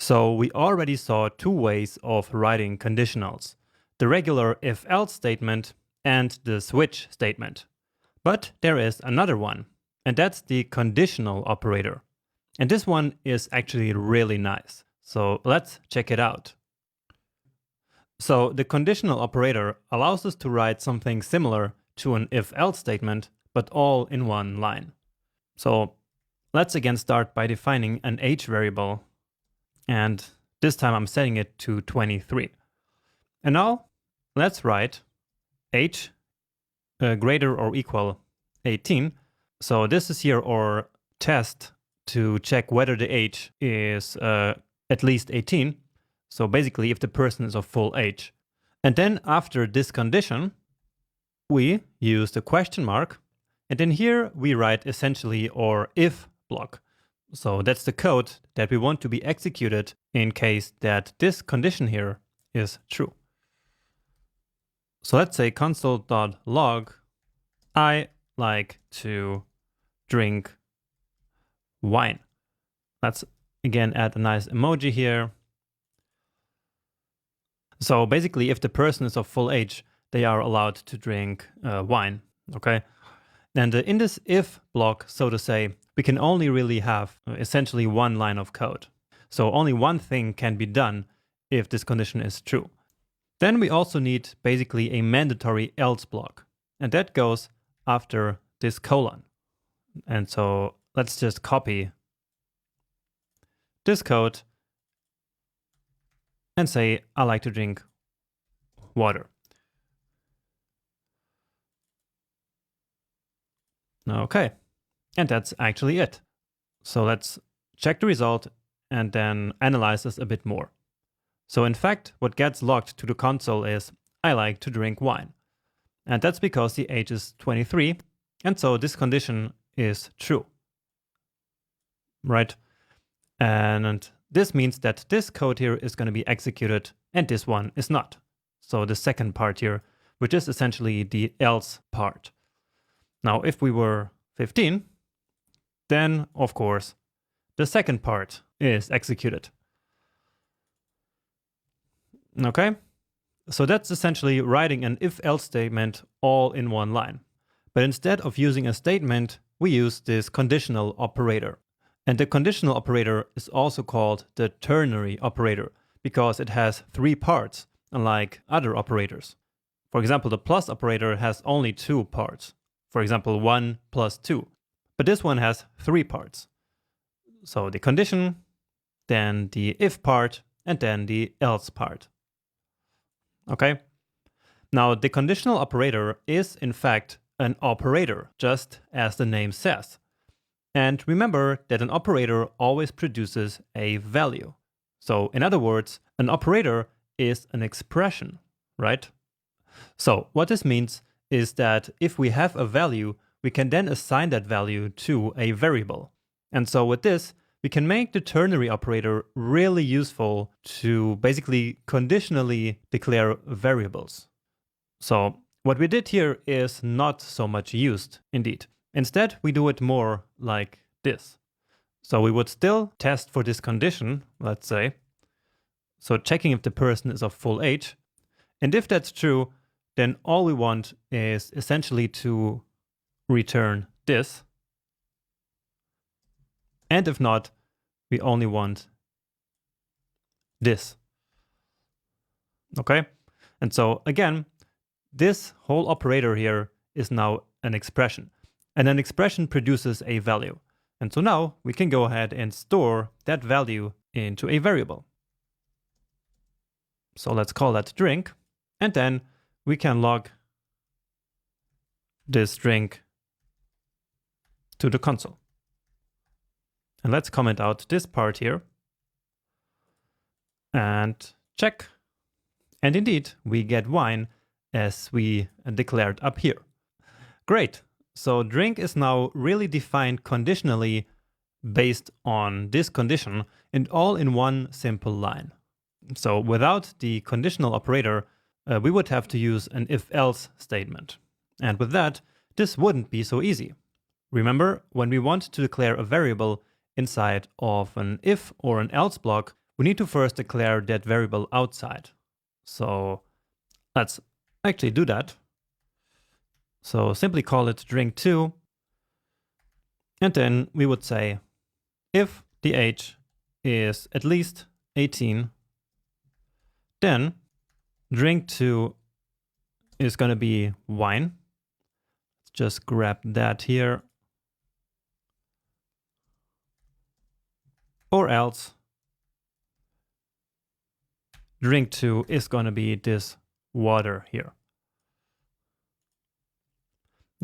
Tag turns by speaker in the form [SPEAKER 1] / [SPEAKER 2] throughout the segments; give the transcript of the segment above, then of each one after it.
[SPEAKER 1] So we already saw two ways of writing conditionals, the regular if-else statement and the switch statement. But there is another one, and that's the conditional operator. And this one is actually really nice. So let's check it out. So the conditional operator allows us to write something similar to an if-else statement, but all in one line. So let's again start by defining an age variable. And this time I'm setting it to 23. And now let's write age greater or equal 18. So this is here our test to check whether the age is at least 18. So basically if the person is of full age. And then after this condition, we use the question mark. And then here we write essentially our if block. So that's the code that we want to be executed in case that this condition here is true. So let's say console.log, I like to drink wine. Let's again add a nice emoji here. So basically if the person is of full age, they are allowed to drink wine, okay? And in this if block, so to say, we can only really have essentially one line of code. So only one thing can be done if this condition is true. Then we also need basically a mandatory else block. And that goes after this colon. And so let's just copy this code and say, I like to drink water. Okay. And that's actually it. So let's check the result and then analyze this a bit more. So in fact, what gets logged to the console is, I like to drink wine. And that's because the age is 23. And so this condition is true. Right? And this means that this code here is going to be executed and this one is not. So the second part here, which is essentially the else part. Now, if we were 15, then, of course, the second part is executed. Okay? So that's essentially writing an if-else statement all in one line. But instead of using a statement, we use this conditional operator. And the conditional operator is also called the ternary operator because it has three parts, unlike other operators. For example, the plus operator has only two parts. For example, 1 plus 2. But this one has three parts. So the condition, then the if part, and then the else part. Okay? Now, the conditional operator is, in fact, an operator, just as the name says. And remember that an operator always produces a value. So, in other words, an operator is an expression, right? So, what this means is that if we have a value, we can then assign that value to a variable. And so with this, we can make the ternary operator really useful to basically conditionally declare variables. So what we did here is not so much used, indeed. Instead, we do it more like this. So we would still test for this condition, let's say. So checking if the person is of full age. And if that's true, then all we want is essentially to return this. And if not, we only want this. Okay? And so again, this whole operator here is now an expression. And an expression produces a value. And so now we can go ahead and store that value into a variable. So let's call that drink. And then we can log this drink to the console. And let's comment out this part here and check. And indeed, we get wine as we declared up here. Great. So drink is now really defined conditionally based on this condition and all in one simple line. So without the conditional operator, we would have to use an if-else statement. And with that, this wouldn't be so easy. Remember, when we want to declare a variable inside of an if or an else block, we need to first declare that variable outside. So let's actually do that. So simply call it drink2. And then we would say if the age is at least 18, then drink2 is going to be wine. Let's just grab that here. Or else drink2 is going to be this water here.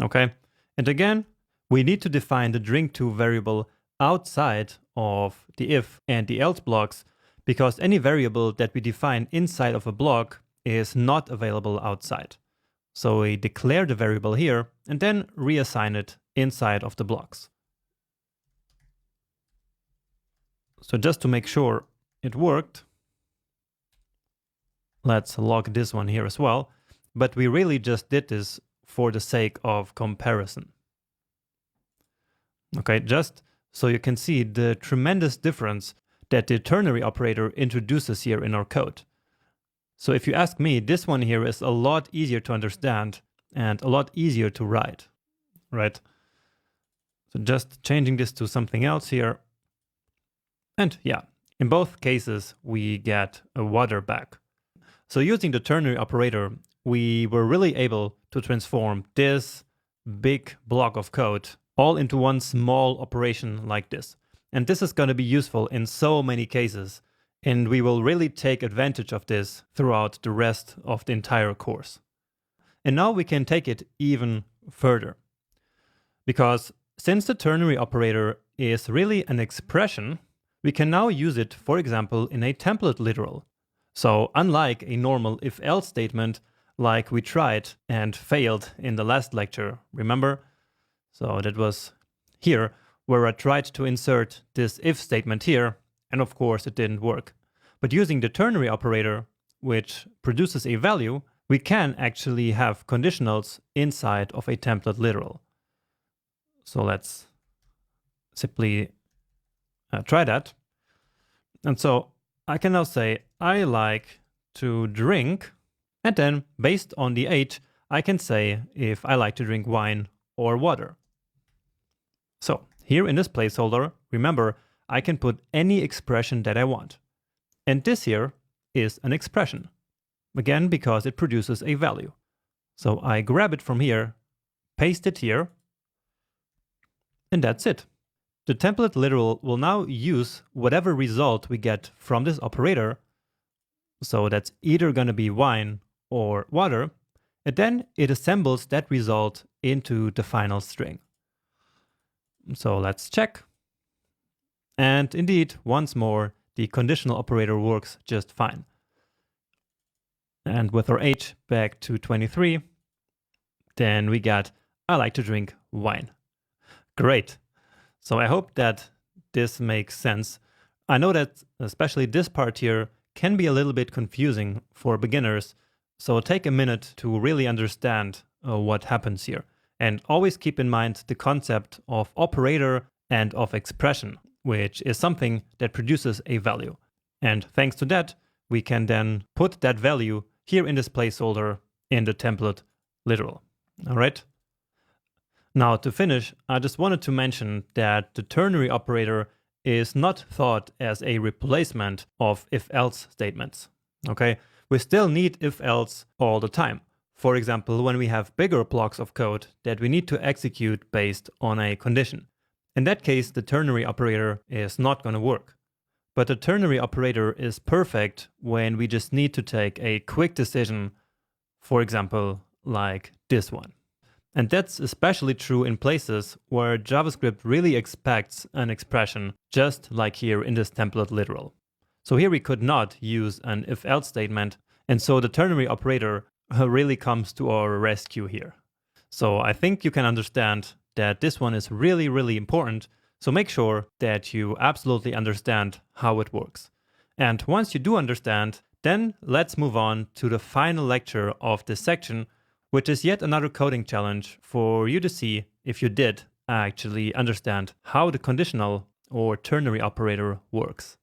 [SPEAKER 1] Okay, and again, we need to define the drink2 variable outside of the if and the else blocks, because any variable that we define inside of a block is not available outside. So we declare the variable here and then reassign it inside of the blocks. So just to make sure it worked, let's log this one here as well. But we really just did this for the sake of comparison. Okay, just so you can see the tremendous difference that the ternary operator introduces here in our code. So if you ask me, this one here is a lot easier to understand and a lot easier to write, right? So just changing this to something else here. And yeah, in both cases, we get a water back. So using the ternary operator, we were really able to transform this big block of code all into one small operation like this. And this is going to be useful in so many cases. And we will really take advantage of this throughout the rest of the entire course. And now we can take it even further. Because since the ternary operator is really an expression, we can now use it, for example, in a template literal. So unlike a normal if-else statement, like we tried and failed in the last lecture, remember? So that was here, where I tried to insert this if statement here, and of course it didn't work. But using the ternary operator, which produces a value, we can actually have conditionals inside of a template literal. So let's simply try that. And so I can now say, I like to drink, and then based on the age, I can say if I like to drink wine or water. So here in this placeholder, remember, I can put any expression that I want. And this here is an expression. Again, because it produces a value. So I grab it from here, paste it here, and that's it. The template literal will now use whatever result we get from this operator. So that's either going to be wine or water. And then it assembles that result into the final string. So let's check. And indeed, once more, the conditional operator works just fine. And with our age back to 23, then we got, I like to drink wine. Great. So I hope that this makes sense. I know that especially this part here can be a little bit confusing for beginners. So take a minute to really understand what happens here. And always keep in mind the concept of operator and of expression, which is something that produces a value. And thanks to that, we can then put that value here in this placeholder in the template literal. All right. Now to finish, I just wanted to mention that the ternary operator is not thought as a replacement of if-else statements. Okay, we still need if-else all the time. For example, when we have bigger blocks of code that we need to execute based on a condition. In that case, the ternary operator is not going to work. But the ternary operator is perfect when we just need to take a quick decision, for example, like this one. And that's especially true in places where JavaScript really expects an expression, just like here in this template literal. So here we could not use an if-else statement, and so the ternary operator really comes to our rescue here. So I think you can understand that this one is really, really important. So make sure that you absolutely understand how it works. And once you do understand, then let's move on to the final lecture of this section, which is yet another coding challenge for you to see if you did actually understand how the conditional or ternary operator works.